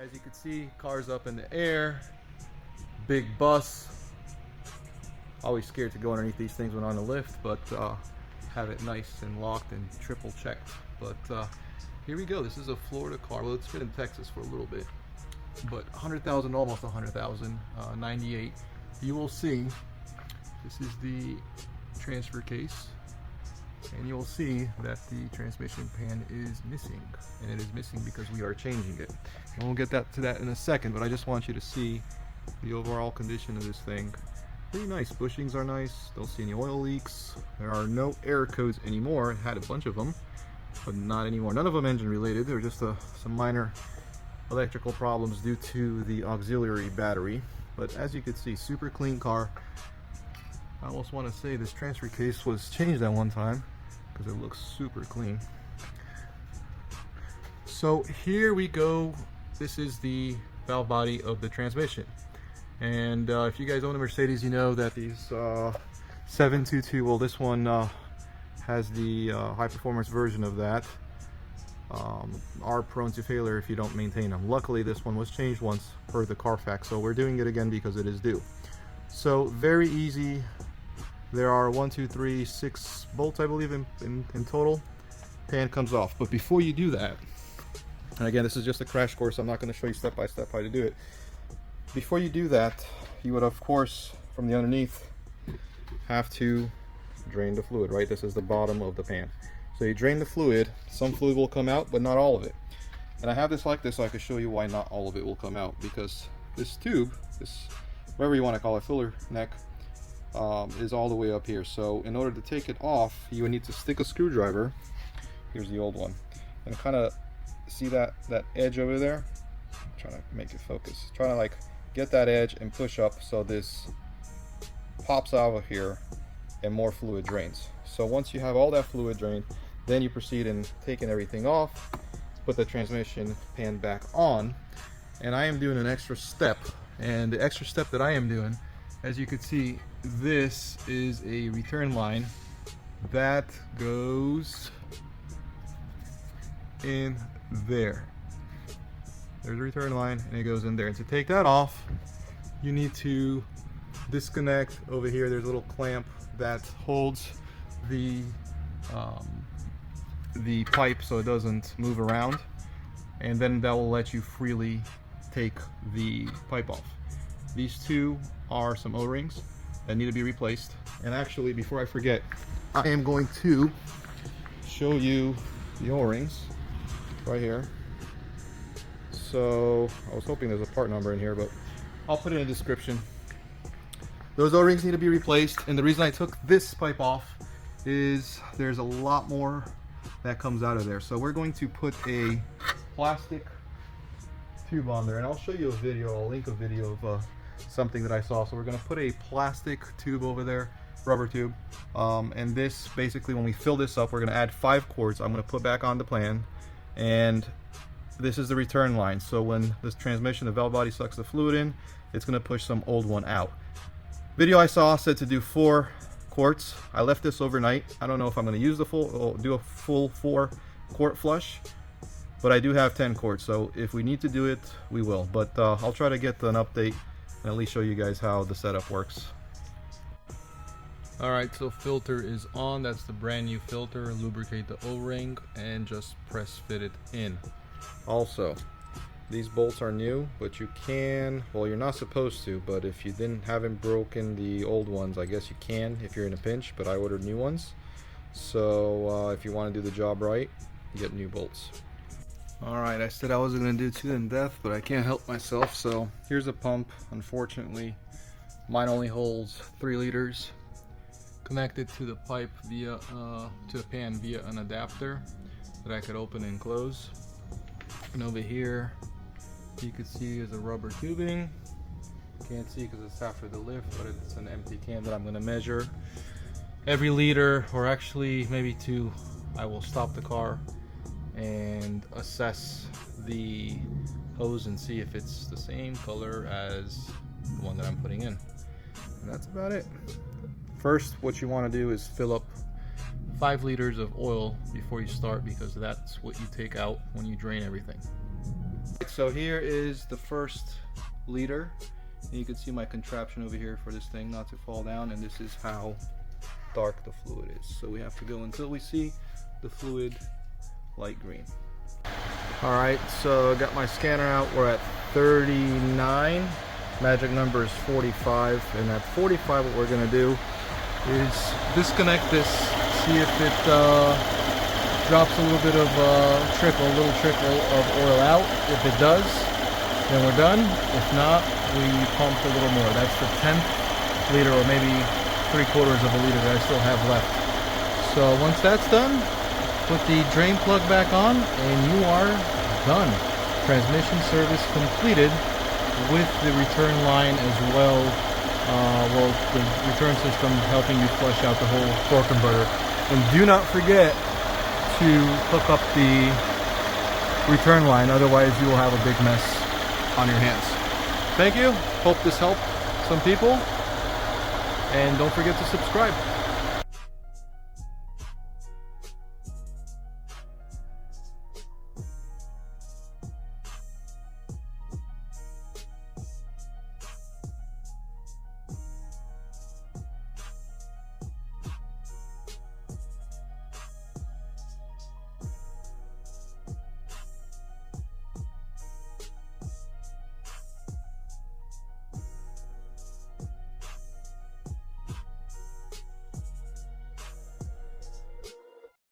As you can see, cars up in the air, big bus. Always scared to go underneath these things when on the lift, but have it nice and locked and triple checked. But here we go. This is a Florida car. Well, it's been in Texas for a little bit, but 100,000, almost 100,000, 98. You will see, this is the transfer case, and you'll see that the transmission pan is missing, and it is missing because we are changing it. And we'll get to that in a second, but I just want you to see the overall condition of this thing. Pretty nice. Bushings are nice. Don't see any oil leaks. There are no error codes anymore. It had a bunch of them, but not anymore. None of them engine related. They were just some minor electrical problems due to the auxiliary battery. But as you can see, super clean car. I almost want to say this transfer case was changed at one time because it looks super clean. So here we go. This is the valve body of the transmission. And if you guys own a Mercedes, you know that these 722, well, this one has the high performance version of that, are prone to failure if you don't maintain them. Luckily, this one was changed once per the Carfax, so we're doing it again because it is due. So very easy. There are 1, 2, 3, 6 bolts, I believe, in total. Pan comes off. But before you do that, and again, this is just a crash course, I'm not going to show you step by step how to do it. Before you do that, you would, of course, from the underneath, have to drain the fluid, right? This is the bottom of the pan. So you drain the fluid. Some fluid will come out, but not all of it. And I have this like this so I can show you why not all of it will come out. Because this tube, this, whatever you want to call it, filler neck, is all the way up here. So in order to take it off, you would need to stick a screwdriver. Here's the old one. And kind of see that edge over there? I'm trying to make it focus. Trying to like get that edge and push up so this pops out of here and more fluid drains. So once you have all that fluid drained, then you proceed in taking everything off, put the transmission pan back on. And I am doing an extra step, and the extra step that I am doing, as you can see, this is a return line that goes in there. There's a return line and it goes in there. And to take that off, you need to disconnect over here. There's a little clamp that holds the pipe so it doesn't move around, and then that will let you freely take the pipe off. These two are some O-rings that need to be replaced. And actually, before I forget, I am going to show you the O-rings right here. So I was hoping there's a part number in here, but I'll put it in the description. Those O-rings need to be replaced, and the reason I took this pipe off is there's a lot more that comes out of there. So we're going to put a plastic tube on there, and I'll show you a video. I'll link a video of something that I saw. So we're going to put a plastic tube over there, rubber tube, and this basically, when we fill this up, we're going to add 5 quarts. I'm going to put back on the plan, and this is the return line. So when this transmission, the valve body sucks the fluid in, it's going to push some old one out. Video I saw said to do 4 quarts. I left this overnight. I don't know if I'm going to use the full, or do a full 4 quart flush, but I do have 10 quarts. So if we need to do it, we will. But I'll try to get an update and at least show you guys how the setup works. Alright, so filter is on. That's the brand new filter. Lubricate the O-ring and just press fit it in. Also, these bolts are new, but you can, well, you're not supposed to, but if you haven't broken the old ones, I guess you can if you're in a pinch, but I ordered new ones. So if you want to do the job right, get new bolts. Alright, I said I wasn't going to do too in depth, but I can't help myself. So here's a pump. Unfortunately, mine only holds 3 liters. Connected to the pipe via, to the pan via an adapter that I could open and close. And over here, you can see is a rubber tubing. Can't see because it's after the lift, but it's an empty can that I'm going to measure. Every liter, or actually maybe 2, I will stop the car and assess the hose and see if it's the same color as the one that I'm putting in. And that's about it. First, what you want to do is fill up 5 liters of oil before you start, because that's what you take out when you drain everything. So here is the first liter. And you can see my contraption over here for this thing not to fall down, and this is how dark the fluid is. So we have to go until we see the fluid light green. Alright, so I got my scanner out. We're at 39. Magic number is 45, and at 45 what we're going to do is disconnect this, see if it drops a little bit of a little trickle of oil out. If it does, then we're done. If not, we pump a little more. That's the 10th liter, or maybe 3/4 of a liter that I still have left. So once that's done, put the drain plug back on and you are done. Transmission service completed with the return line as well. Well, the return system helping you flush out the whole torque converter. And do not forget to hook up the return line, otherwise you will have a big mess on your hands. Thank you. Hope this helped some people. And don't forget to subscribe.